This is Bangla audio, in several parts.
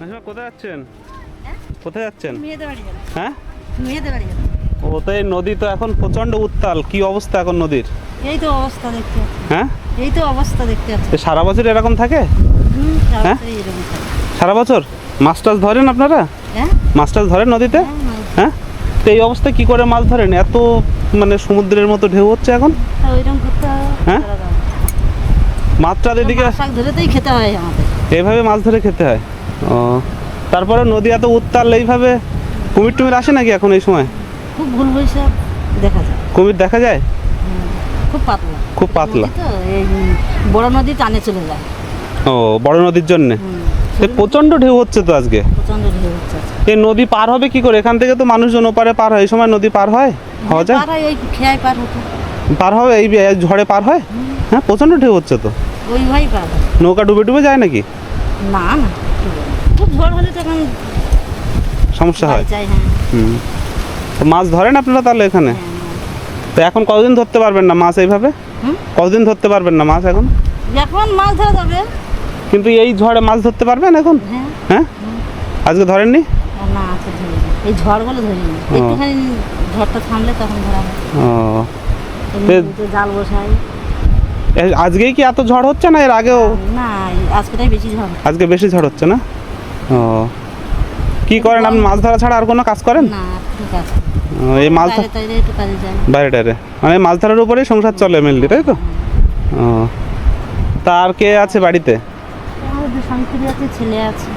মাসিমা কোথায় যাচ্ছেন? হ্যাঁ? কোথায় যাচ্ছেন? মেয়েদের বাড়ি যাবো। হ্যাঁ, মেয়েদের বাড়ি যাবো। ও তো এই নদী তো এখন প্রচন্ড উত্তাল, কি অবস্থা এখন নদীর? এই তো অবস্থা দেখতে পাচ্ছি। হ্যাঁ, এই তো অবস্থা দেখতে পাচ্ছি। তো সারা বছর এরকম থাকে? সারা হ্যাঁ? বছরই এরকম থাকে। সারা বছর মাছ টাছ ধরেন আপনারা? হ্যাঁ? মাছ টাছ ধরেন নদীতে? হ্যাঁ, তো এই অবস্থায় কি করে মাছ ধরেন? এত মানে সমুদ্রের মতো ঢেউ হচ্ছে এখন। তা ওইরকম করতে হবে। হ্যাঁ? মাছটা এদিকে মাছ শাক ধরেতেই খেতে হয় আমাদের। এইভাবে মাছ ধরে খেতে হয়। ও, তারপরে নদী এত উত্তাল, এইভাবে কুমির টুমির আসে নাকি এখন এই সময়? খুব ভুল বৈশাখ দেখা যায়। কুমির দেখা যায়? খুব পাতলা। খুব পাতলা। নদী তো এই বড় নদী টানে চলে যায়। ও, বড় নদীর জন্য প্রচন্ড ঢেউ হচ্ছে তো আজকে। প্রচন্ড ঢেউ হচ্ছে আজকে। এই নদী পার হবে কি করে? এখান থেকে তো মানুষজন ওপারে পার হয়, এই সময় নদী পার হয়? হওয়া যায়? পার হয় ওই খেয়ায় পার হতো। পার হবে এই ঝড়ে পার হয়? হ্যাঁ, প্রচন্ড ঢেউ হচ্ছে তো। ওই ভাই পার হয়। নৌকা ডুবে ডুবে যায় নাকি? না না, খুব ঝড় হলে তখন সমস্যা হয়। বাড়ি যায়। হ্যাঁ। তো মাছ ধরেন আপনারা তাহলে এখানে? তো এখন কতদিন ধরতে পারবেন না মাছ এইভাবে? কতদিন ধরতে পারবেন না মাছ এখন? এখন মাছ ধরা যাবে। কিন্তু এই ঝড়ে মাছ ধরতে পারবেন এখন? হ্যাঁ। হ্যাঁ, আজকে ধরেননি? না, আজকে ধরিনি। এই ঝড়গুলো ধরিনি। একটুখানি ঝড়টা থামলে তখন ধরা হয়। ও, এমনিতে জাল বসাই। আজকেই কি এত ঝড় হচ্ছে না এর আগেও? না, আজকেটাই বেশি ঝড়। আজকে বেশি ঝড় হচ্ছে না? ও, কি করেন আপনি? মাছ ধরা ছাড়া আর কোনো কাজ করেন? না, ঠিক আছে। এই মাছ বাইরে টাইরে একটু কাজে যায়। বাইরে টাইরে মানে মাছ ধরার উপরেই সংসার চলে মেনলি, তাই তো? ও, তা আর কে আছে বাড়িতে? আমাদের স্বামী আছে, ছেলে আছে।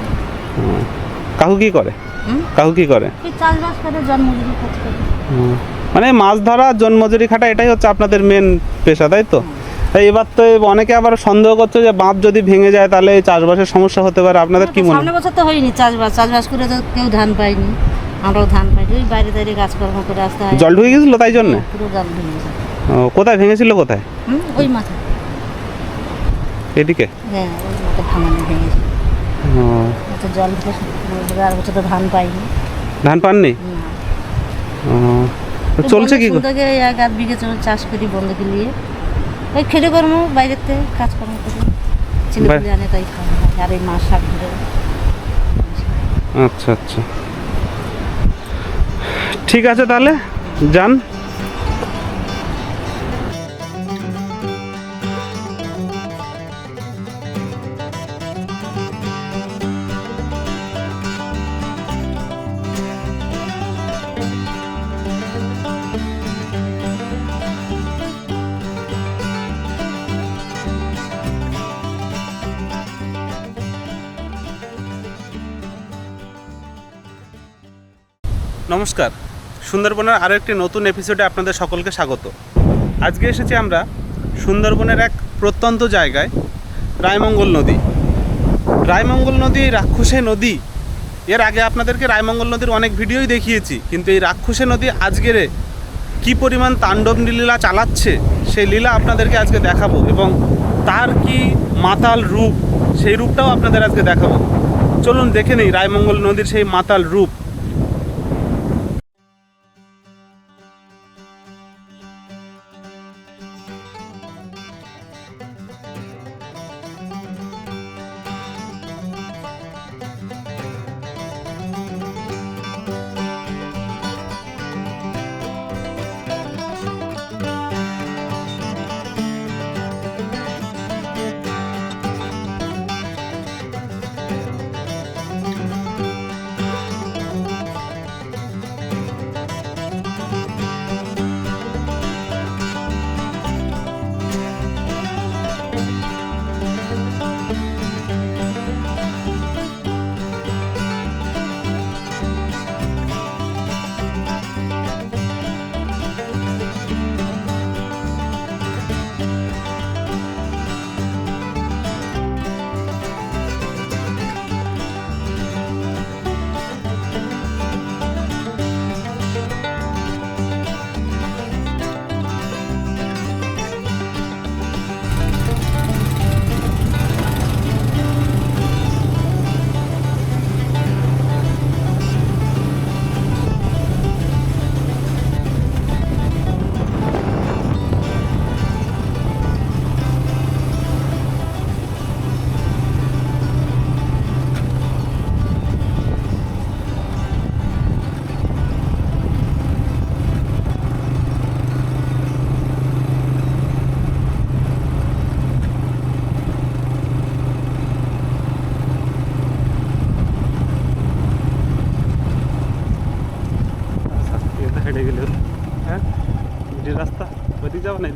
কাকু কি করে? কাকু কি করে? এই চাষবাস করে, জন্মজুরি কাজ করে। মানে মাছ ধরা, জন্মজুরি খাটা, এটাই হচ্ছে আপনাদের মেন পেশা, তাই তো? এবার তো অনেকে আবার সন্দেহ করছে যে বাঁধ যদি ভেঙে যায় তাহলে এই চাষবাসের সমস্যা হতে পারে, আপনাদের কি মনে হয়? সামনে বছর তো হয়নি চাষবাস করে তো কেউ ধান পায়নি, আমরাও ধান পাইনি। ওই বাইরে বাইরে কাজকর্ম করে আসতে হয়। জল ঢুকে গেছিল তাই জন্য? পুরো জল ঢুকে গেছে। কোথায় ভেঙেছিল, কোথায়? ওই মাথা। এদিকে? হ্যাঁ, ওই মাথা ভাঙানো ভেঙেছে। ও, তো জল ঢুকে আর বছর তো ধান পাইনি। ধান পাননি? না। ও, তো চলছে কি? থেকে 1-8 বিঘে চাষ করি বন্ধুকে নিয়ে। ওই খেটে কর্ম বাইরেতে কাজকর্ম করি, ছেলেপুলে আনে তাই খাওয়া হয়। আর এই মাছ শাক ধরে। আচ্ছা আচ্ছা, ঠিক আছে তাহলে যান। নমস্কার, সুন্দরবনের আরও একটি নতুন এপিসোডে আপনাদের সকলকে স্বাগত। আজকে এসেছি আমরা সুন্দরবনের এক প্রত্যন্ত জায়গায়, রায়মঙ্গল নদী। রায়মঙ্গল নদী রাক্ষসে নদী। এর আগে আপনাদেরকে রায়মঙ্গল নদীর অনেক ভিডিওই দেখিয়েছি, কিন্তু এই রাক্ষসে নদী আজকের কী পরিমাণ তাণ্ডব লীলা চালাচ্ছে সেই লীলা আপনাদেরকে আজকে দেখাবো, এবং তার কি মাতাল রূপ সেই রূপটাও আপনাদের আজকে দেখাবো। চলুন দেখে নিই রায়মঙ্গল নদীর সেই মাতাল রূপ। গেলে হ্যাঁ যে রাস্তা ওইদিকে যাবো না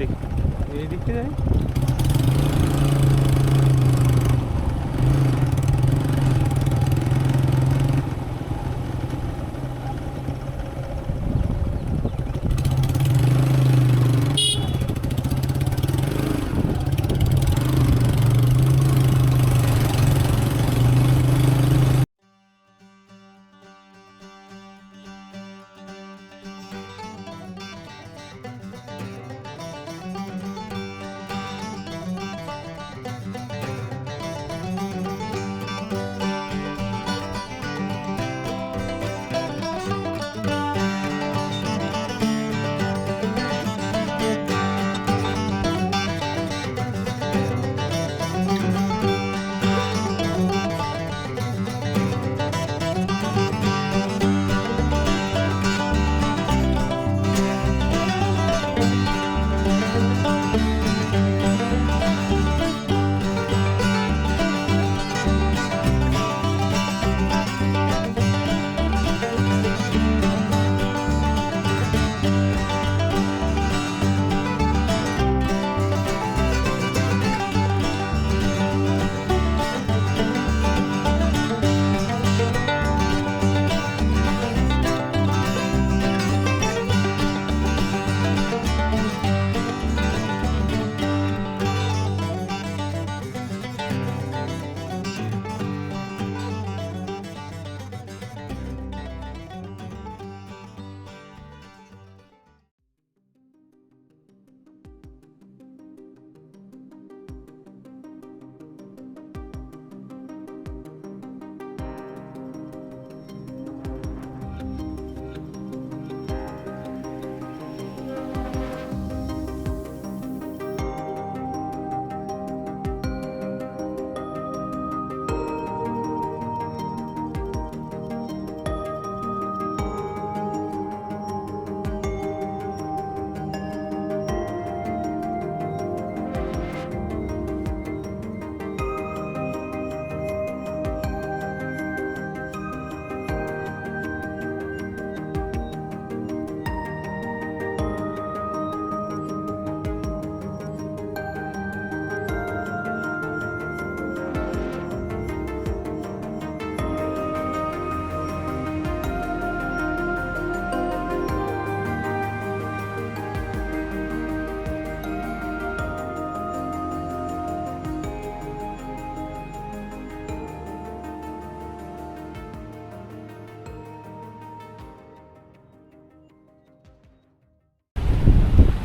এই দিকটা যাই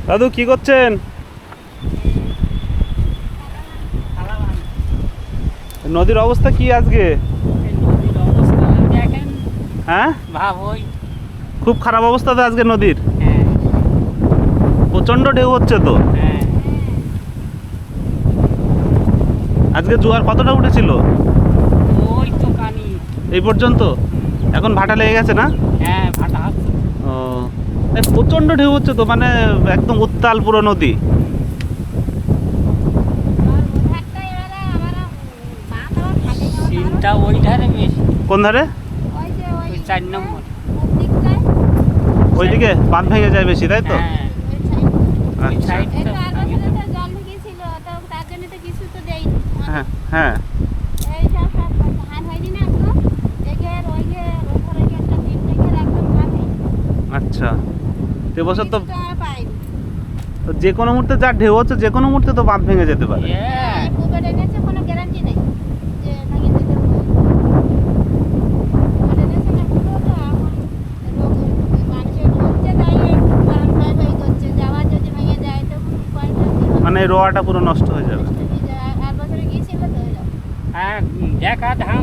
দাদু কি করছেন? নদীর অবস্থা কি আজকে? হ্যাঁ খুব খারাপ অবস্থা তো আজকে নদীর। প্রচন্ড ঢেউ হচ্ছে তো। আজকে জোয়ার কতটা উঠেছিল? এই পর্যন্ত। এখন ভাটা লেগে গেছে না? ও প্রচন্ড ঢেউ হচ্ছে তো, মানে একদম উত্তাল পুরো নদী। কোন ধারে? 4 নম্বর ওইদিকে বাঁধ ভেঙে যায় বেশি, তাই তো? আচ্ছা। হ্যাঁ হ্যাঁ আচ্ছা। এবছর তো যে কোনো মুহূর্তে যা ঢেউ হচ্ছে, যে কোনো মুহূর্তে তো বাঁধ ভেঙে যেতে পারে। মানে রোয়াটা পুরো নষ্ট হয়ে যাবে। দেখা ধান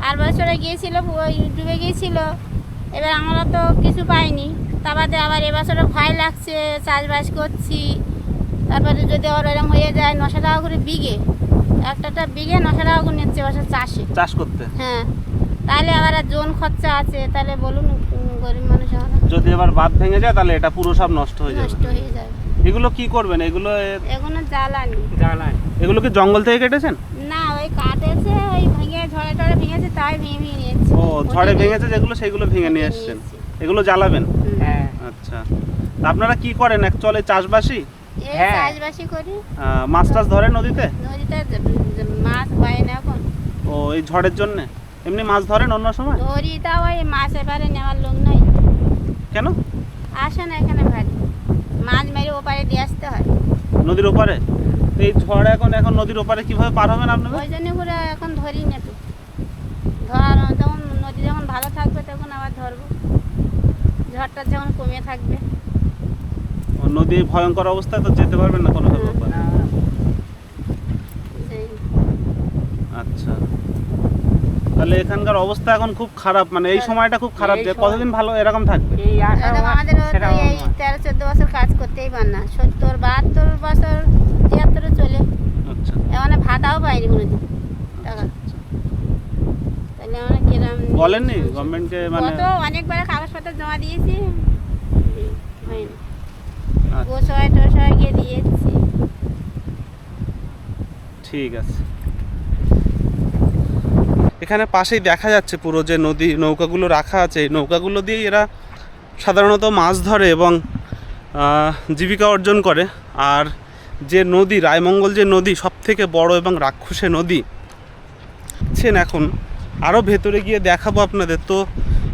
আর বছরে গিয়েছিল ডুবে গিয়েছিল, এবার আমরা তো কিছু পাইনি। তারপরে আবার এবছরে ভয় লাগছে, চাষবাস করছি। তারপরে যদি আবার এরকম হয়ে যায় 900 টাকা করে বিঘে, একটা বিঘে 900 টাকা করে নিচ্ছে এবছর চাষ করতে। হ্যাঁ, তাহলে আবার জোন খরচা আছে, তাহলে বলুন গরিব মানুষ আমরা। যদি আবার বাঁধ ভেঙে যায় তাহলে এটা পুরো সব নষ্ট হয়ে যাবে। এগুলো কি করবেন? এগুলো জ্বালানি। এগুলো কি জঙ্গল থেকে কেটেছেন? না, ওই কাটেছে, ওই ভেঙে ঝড় ঝড়ে নিয়ে- ভেঙেছে যেগুলো সেগুলো ভেঙে নিয়ে নিয়ে এসছেন, এসেছি। এগুলো জ্বালাবেন। হ্যাঁ আচ্ছা, তা আপনারা কি করেন অ্যাকচুয়ালি? চাষবাসী? এই হ্যাঁ। চাষবাসি করি। মাছ টাছ ধরেন নদীতে? নদীতে মাছ হয় না এখন। ও এই ঝড়ের জন্য? এমনি মাছ ধরেন অন্য সময়? ধরি তাও ওই মাছ এবারে নেওয়ার লোক নাই, কেন? আসে না এখানে ভারী। মাছ মেরে ওপারে দিয়ে আসতে হয়। নদীর ওপারে? তো এই ঝড় এখন নদীর ওপারে কিভাবে পার হবেন আপনারা? ওই জন্য করে এখন ধরি না তো। ধর যখন নদী যখন ভালো থাকবে তখন আবার ধরবো, ঝড়টা যখন কমে থাকবে। ও, নদী ভয়ঙ্কর অবস্থায় তো যেতে পারবেন না কোনোভাবে ওপারে। না, সেই আচ্ছা, তাহলে এখানকার অবস্থা এখন খুব খারাপ, মানে এই সময়টা খুব খারাপ। এই যে সময়- কতদিন ভালো এরকম থাকবে? এই আষাঢ় ম্যাডাম, মাস, আমাদের তো শ্রাবণ এই মাস। 13-14 বছর কাজ করতেই পার না, 70-72 বছর 73 চলে, আচ্ছা এখানে ভাতাও পাইনি কোনোদিন টাকা। আচ্ছা। তাহলে আমরা কিরম বলেননি গভর্নমেন্টকে? মানে কত অনেকবার কাগজপত্র জমা দিয়েছি, হয়নি। আচ্ছা, গোসয় টোসয় গিয়ে দিয়েছি। ঠিক আছে। এখানে পাশেই দেখা যাচ্ছে পুরো যে নদী, নৌকাগুলো রাখা আছে, এই নৌকাগুলো দিয়েই এরা সাধারণত মাছ ধরে এবং জীবিকা অর্জন করে। আর যে নদী রায়মঙ্গল, যে নদী সবথেকে বড় এবং রাক্ষসে নদী, এখন আরও ভেতরে গিয়ে দেখাবো আপনাদের। তো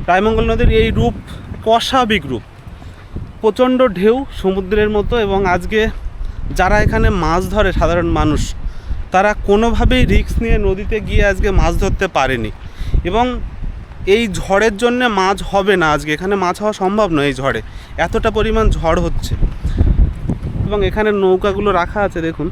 রায়মঙ্গল নদীর এই রূপ অস্বাভাবিক রূপ, প্রচণ্ড ঢেউ সমুদ্রের মতো। এবং আজকে যারা এখানে মাছ ধরে সাধারণ মানুষ, তারা কোনোভাবেই রিস্ক নিয়ে নদীতে গিয়ে আজকে মাছ ধরতে পারেনি। এবং এই ঝড়ের জন্যে মাছ হবে না, আজকে এখানে মাছ হওয়া সম্ভব নয় এই ঝড়ে, এতটা পরিমাণ ঝড় হচ্ছে। এবং এখানে নৌকাগুলো রাখা আছে দেখুন।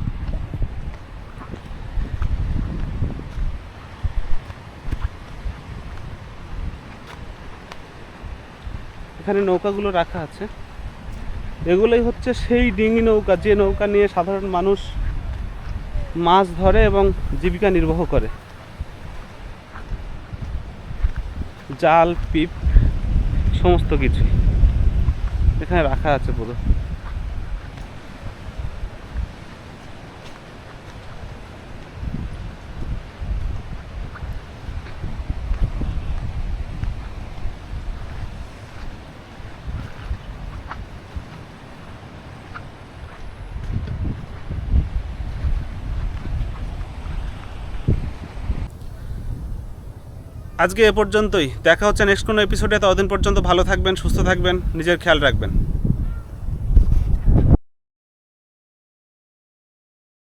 এখানে নৌকাগুলো রাখা আছে, এগুলোই হচ্ছে সেই ডিঙি নৌকা, যে নৌকা নিয়ে সাধারণ মানুষ মাছ ধরে এবং জীবিকা নির্বাহ করে। জাল, পিপ সমস্ত কিছু এখানে রাখা আছে পুরো। আজকে এ পর্যন্তই, দেখা হচ্ছে নেক্সট কোনো এপিসোডে। ততদিন পর্যন্ত ভালো থাকবেন, সুস্থ থাকবেন, নিজের খেয়াল রাখবেন।